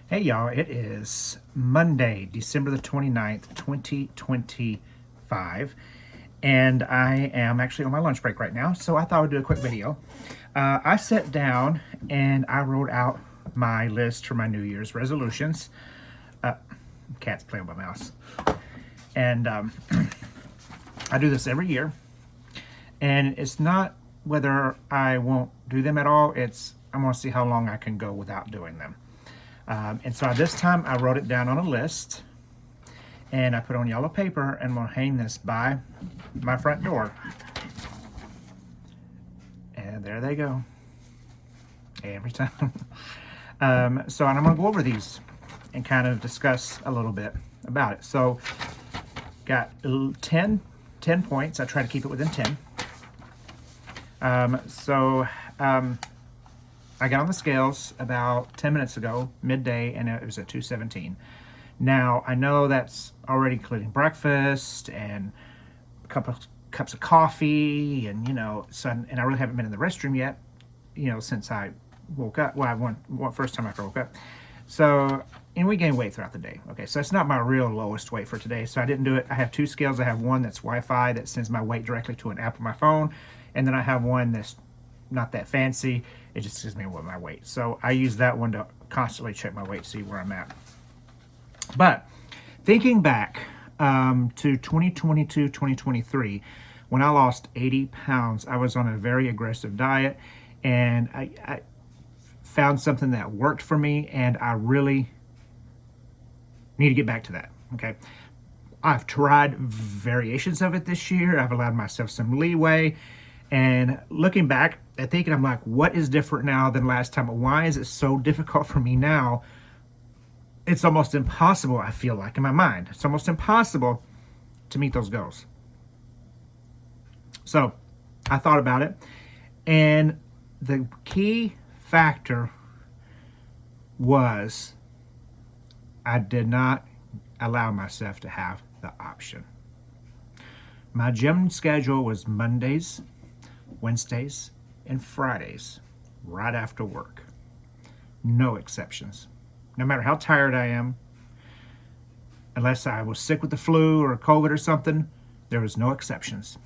Hey y'all, it is Monday, December the 29th, 2025, and I am actually on my lunch break right now, so I thought I would do a quick video. I sat down and I wrote out my list for my New Year's resolutions. Cat's playing with my mouse. And I do this every year, and it's not whether I won't do them at all, it's I want to see how long I can go without doing them. And so this time I wrote it down on a list and I put it on yellow paper and I'm going to hang this by my front door. And there they go. Every time. And I'm going to go over these and kind of discuss a little bit about it. So got 10 points. I try to keep it within 10. I got on the scales about 10 minutes ago, midday, and it was at 217. Now, I know that's already including breakfast and a couple of cups of coffee, and, and I really haven't been in the restroom yet, since I woke up. Well, first time after I woke up. So, and we gain weight throughout the day. Okay, so it's not my real lowest weight for today, so I didn't do it. I have two scales. I have one that's Wi-Fi that sends my weight directly to an app on my phone, and then I have one that's not that fancy. It just gives me what my weight. So I use that one to constantly check my weight, see where I'm at. But thinking back to 2022, 2023, when I lost 80 pounds, I was on a very aggressive diet, and I found something that worked for me, and I really need to get back to that. Okay. I've tried variations of it this year. I've allowed myself some leeway. And looking back and thinking, I'm like, what is different now than last time? Why is it so difficult for me now? It's almost impossible, I feel like, in my mind. It's almost impossible to meet those goals. So I thought about it. And the key factor was I did not allow myself to have the option. My gym schedule was Mondays, Wednesdays, and Fridays, right after work. No exceptions. No matter how tired I am, unless I was sick with the flu or COVID or something, there was no exceptions.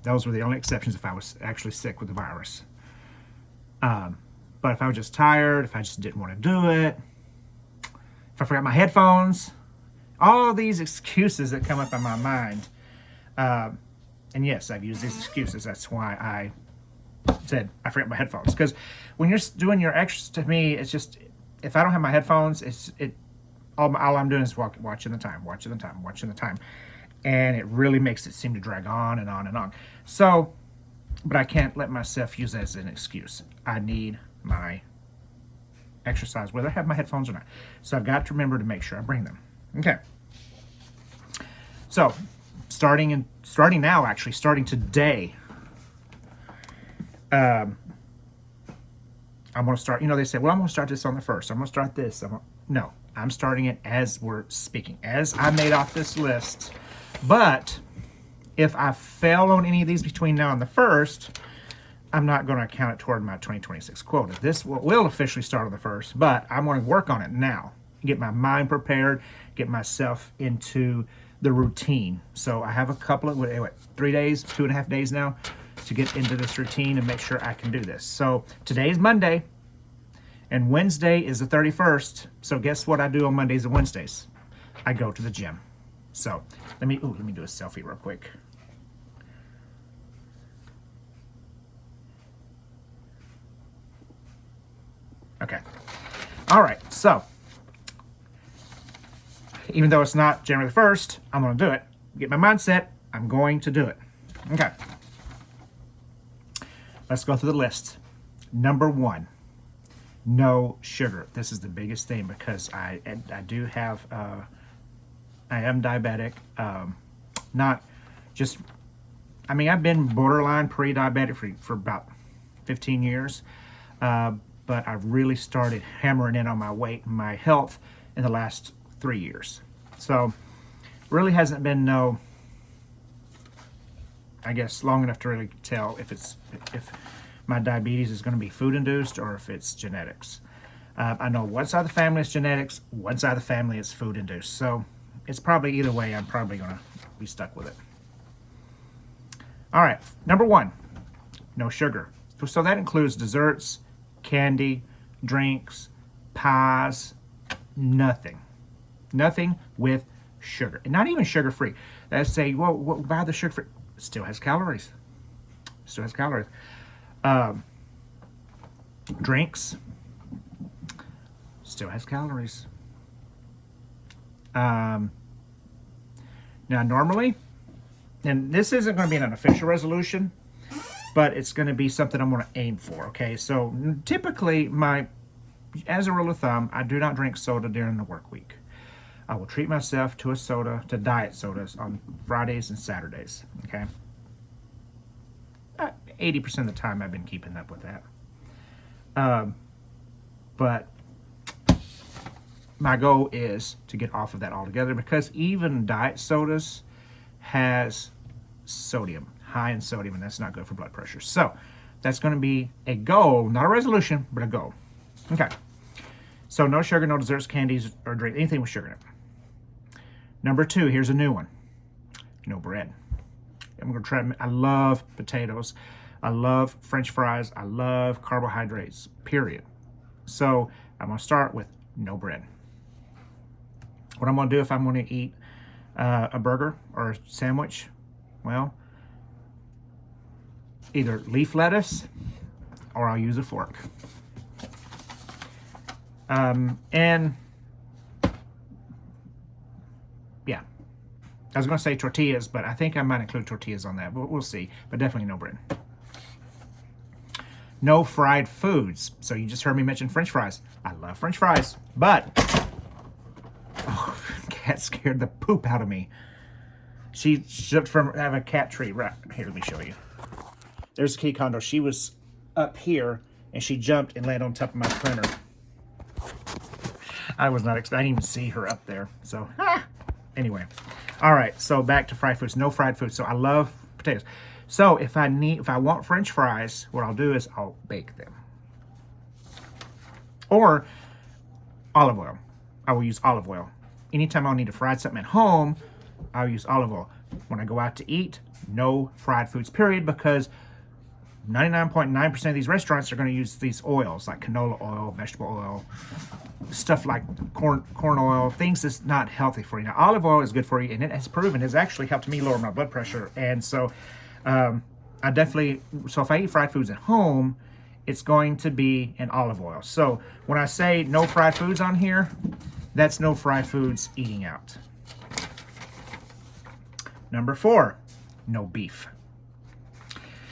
Those were the only exceptions if I was actually sick with the virus. But if I was just tired, if I just didn't want to do it, if I forgot my headphones, all these excuses that come up in my mind. And yes, I've used these excuses. That's why I said I forgot my headphones. Because when you're doing your extras, to me, it's just, if I don't have my headphones, all I'm doing is watching the time. And it really makes it seem to drag on and on and on. So, but I can't let myself use that as an excuse. I need my exercise, whether I have my headphones or not. So I've got to remember to make sure I bring them. Okay. So, starting today, I'm going to start, they say, well, I'm going to start this on the first. I'm going to start this. No, I'm starting it as we're speaking, as I made off this list. But if I fail on any of these between now and the first, I'm not going to count it toward my 2026 quota. This will officially start on the first, but I'm going to work on it now, get my mind prepared, get myself into the routine. So I have a couple of 3 days, 2.5 days now to get into this routine and make sure I can do this. So today is Monday and Wednesday is the 31st. So guess what I do on Mondays and Wednesdays? I go to the gym. So let me do a selfie real quick. Okay. All right. So even though it's not January the 1st, I'm going to do it. Get my mindset. I'm going to do it. Okay. Let's go through the list. Number 1, no sugar. This is the biggest thing because I do have, I am diabetic. Not just, I've been borderline pre-diabetic for about 15 years. But I've really started hammering in on my weight and my health in the last 3 years. So really hasn't been long enough to really tell if my diabetes is going to be food induced or if it's genetics. I know one side of the family is genetics, one side of the family is food induced. So it's probably either way, I'm probably going to be stuck with it. All right, number 1, no sugar. So that includes desserts, candy, drinks, pies, nothing. Nothing with sugar. And not even sugar-free. Let's say, well, buy the sugar-free. Still has calories. Still has calories. Drinks. Still has calories. Now, normally, and this isn't going to be an official resolution, but it's going to be something I'm going to aim for, okay? So, typically, as a rule of thumb, I do not drink soda during the work week. I will treat myself to a soda, to diet sodas on Fridays and Saturdays, okay? 80% of the time I've been keeping up with that. But my goal is to get off of that altogether, because even diet sodas has sodium, high in sodium, and that's not good for blood pressure. So that's going to be a goal, not a resolution, but a goal. Okay. So no sugar, no desserts, candies, or drink, anything with sugar in it. Number 2, here's a new one. No bread. I'm going to try, I love potatoes. I love French fries. I love carbohydrates, period. So I'm going to start with no bread. What I'm going to do if I'm going to eat a burger or a sandwich, well, either leaf lettuce or I'll use a fork. And yeah, I was going to say tortillas, but I think I might include tortillas on that, but we'll see. But definitely no bread. No fried foods. So you just heard me mention French fries. I love French fries, but cat scared the poop out of me. She jumped from, I have a cat tree right here. Let me show you. There's a kitty condo. She was up here and she jumped and landed on top of my printer. I was not expecting, I didn't even see her up there. So, anyway. All right, so back to fried foods. No fried foods. So I love potatoes. So if I want French fries, what I'll do is I'll bake them. Or olive oil. I will use olive oil. Anytime I'll need to fry something at home, I'll use olive oil. When I go out to eat, no fried foods, period, because 99.9% of these restaurants are going to use these oils, like canola oil, vegetable oil, stuff like corn oil, things that's not healthy for you. Now, olive oil is good for you, and it has proven it's actually helped me lower my blood pressure. And so if I eat fried foods at home, it's going to be in olive oil. So when I say no fried foods on here, that's no fried foods eating out. Number 4, no beef.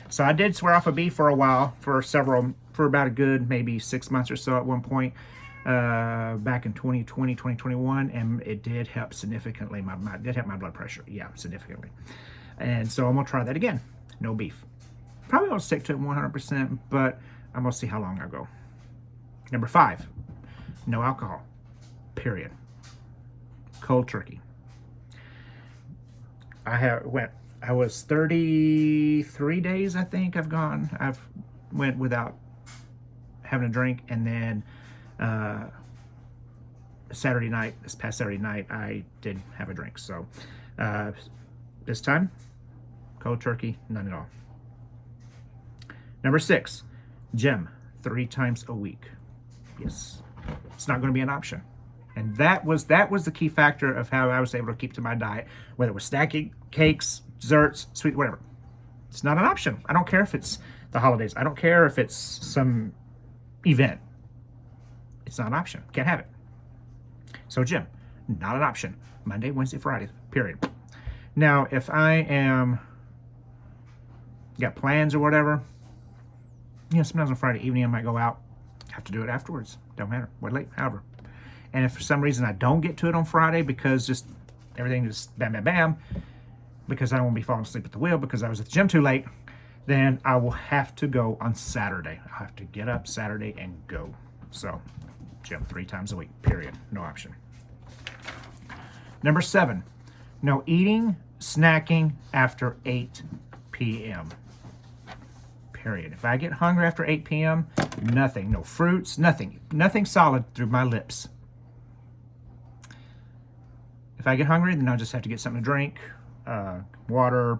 So I did swear off of beef for a while, for about a good maybe 6 months or so at one point, back in 2020, 2021, and it did help significantly. It did help my blood pressure, yeah, significantly. And so I'm gonna try that again. No beef. Probably won't stick to it 100%, but I'm gonna see how long I go. Number 5, no alcohol. Period. Cold turkey. I was 33 days, I think I've went without having a drink, and then this past Saturday night, I did have a drink. So this time, cold turkey, none at all. Number 6, gym 3 times a week. Yes, it's not going to be an option. And that was the key factor of how I was able to keep to my diet, whether it was snacking, cakes, desserts, sweet, whatever. It's not an option. I don't care if it's the holidays. I don't care if it's some event. It's not an option. Can't have it. So gym, not an option. Monday, Wednesday, Friday, period. Now, if I got plans or whatever, sometimes on Friday evening I might go out. Have to do it afterwards. Don't matter. What late, however. And if for some reason I don't get to it on Friday because just everything just bam, bam, bam, because I don't want to be falling asleep at the wheel because I was at the gym too late, then I will have to go on Saturday. I'll have to get up Saturday and go. So, gym 3 times a week, period. No option. Number 7, no eating, snacking after 8 p.m. period. If I get hungry after 8 p.m., nothing, no fruits, nothing solid through my lips. If I get hungry, then I'll just have to get something to drink, water,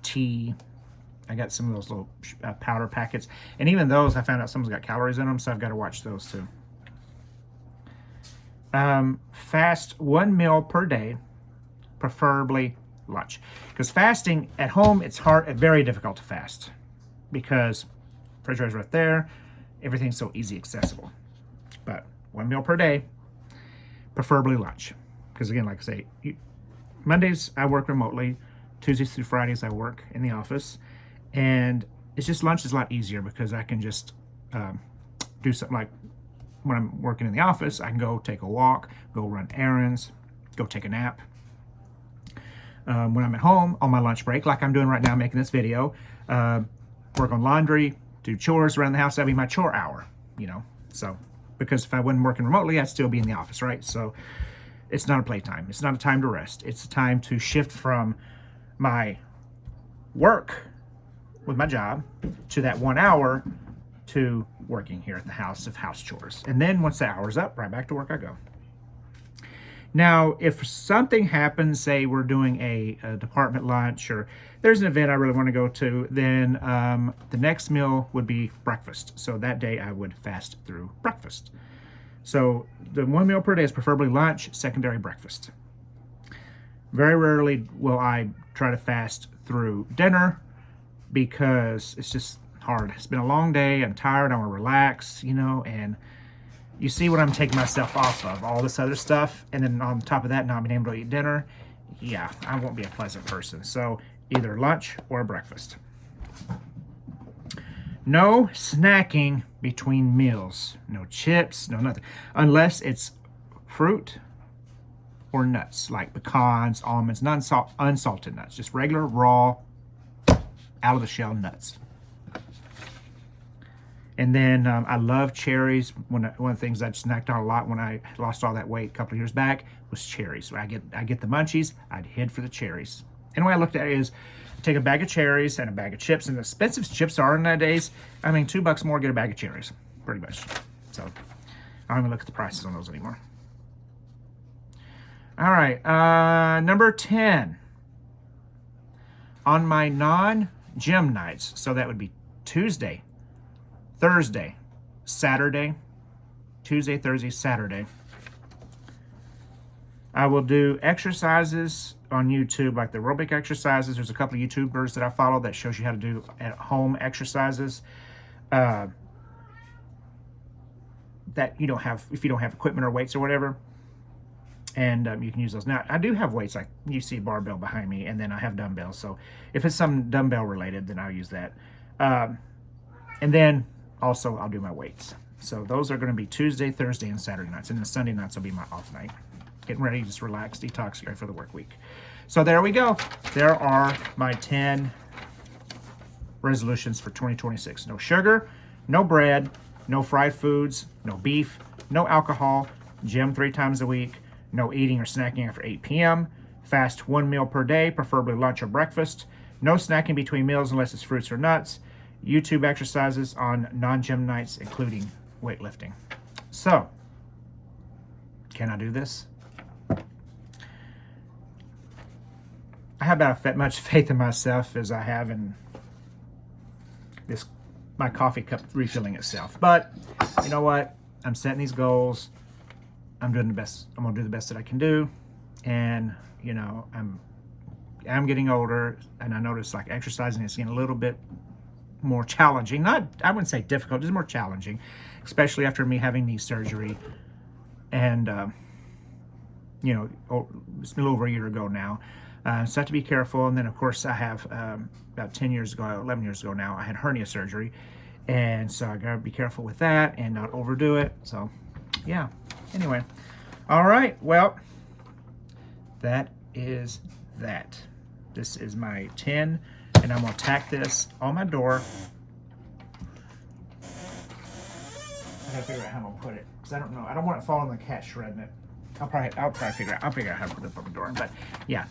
tea. I got some of those little powder packets. And even those, I found out someone's got calories in them, so I've got to watch those too. Fast 1 meal per day, preferably lunch. Because fasting at home, it's very difficult to fast. Because refrigerator's right there, everything's so easy accessible. But 1 meal per day, preferably lunch. Because again, like I say, Mondays I work remotely. Tuesdays through Fridays I work in the office. And it's just lunch is a lot easier because I can just do something like when I'm working in the office, I can go take a walk, go run errands, go take a nap. When I'm at home on my lunch break, like I'm doing right now making this video, work on laundry, do chores around the house, that'd be my chore hour, you know. So, because if I wasn't working remotely, I'd still be in the office, right? So it's not a playtime. It's not a time to rest. It's a time to shift from my work with my job to that 1 hour to working here at the house of house chores. And then once the hour's up, right back to work I go. Now, if something happens, say we're doing a department lunch or there's an event I really want to go to, then the next meal would be breakfast. So that day I would fast through breakfast. So the 1 meal per day is preferably lunch, secondary breakfast. Very rarely will I try to fast through dinner because it's just hard. It's been a long day. I'm tired. I want to relax, you know, and you see what I'm taking myself off of, all this other stuff. And then on top of that, not being able to eat dinner. Yeah, I won't be a pleasant person. So either lunch or breakfast. No snacking between meals. No chips, no nothing. Unless it's fruit or nuts, like pecans, almonds, unsalted nuts. Just regular, raw, out of the shell nuts. And then I love cherries. One of the things I snacked on a lot when I lost all that weight a couple of years back was cherries. So I get the munchies, I'd head for the cherries. And the way I looked at it is take a bag of cherries and a bag of chips. And the expensive chips are nowadays, I mean, $2 more, get a bag of cherries, pretty much. So I don't even look at the prices on those anymore. All right, number 10. On my non-gym nights, so that would be Tuesday, Thursday, Saturday, Tuesday, Thursday, Saturday, I will do exercises on YouTube, like the aerobic exercises. There's a couple of YouTubers that I follow that shows you how to do at-home exercises that you don't have, if you don't have equipment or weights or whatever. And you can use those. Now, I do have weights, like you see a barbell behind me, and then I have dumbbells. So if it's some dumbbell related, then I'll use that. And then also I'll do my weights. So those are going to be Tuesday, Thursday, and Saturday nights. And then Sunday nights will be my off night. Getting ready, just relax, detox, ready for the work week. So there we go. There are my 10 resolutions for 2026. No sugar, no bread, no fried foods, no beef, no alcohol, gym 3 times a week, no eating or snacking after 8 p.m., fast 1 meal per day, preferably lunch or breakfast, no snacking between meals unless it's fruits or nuts, YouTube exercises on non-gym nights, including weightlifting. So, can I do this? I have about as much faith in myself as I have in my coffee cup refilling itself. But you know what? I'm setting these goals. I'm doing the best. I'm gonna do the best that I can do, and you know, I'm getting older, and I notice like exercising is getting a little bit more challenging. I wouldn't say difficult, just more challenging, especially after me having knee surgery, and you know, it's a little over a year ago now. So I have to be careful. And then of course I have about 10 years ago, 11 years ago now, I had hernia surgery, and so I gotta be careful with that and not overdo it. So yeah. Anyway, all right, well, that is that. This is my 10, and I'm gonna tack this on my door. I gotta figure out how I'm gonna put it, because I don't know. I don't want it falling on the cat shredding it. I'll probably figure out how to put it on the door. But yeah,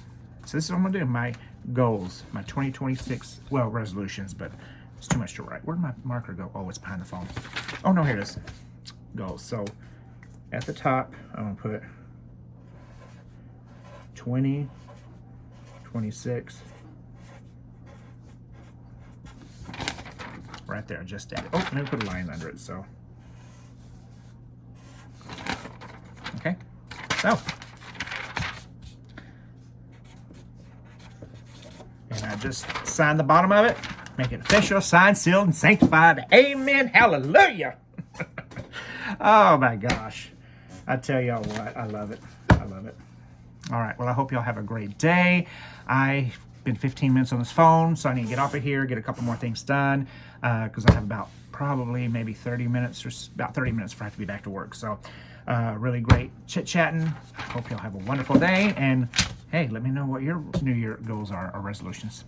so this is what I'm gonna do. My goals, my 2026, well, resolutions, but It's too much to write. Where'd my marker go? Oh, it's behind the phone. Oh, no, here it is. Goals. So at the top, I'm going to put 20, 26. Right there, just added. Oh, let me put a line under it, so. Okay, so. And I just sign the bottom of it, make it official, signed, sealed, and sanctified. Amen, hallelujah. Oh my gosh. I tell y'all what, I love it. I love it. All right, well, I hope y'all have a great day. I've been 15 minutes on this phone, so I need to get off of here, get a couple more things done, because I have about probably maybe 30 minutes or about 30 minutes before I have to be back to work. So really great chit-chatting. Hope y'all have a wonderful day. And hey, let me know what your New Year goals are or resolutions.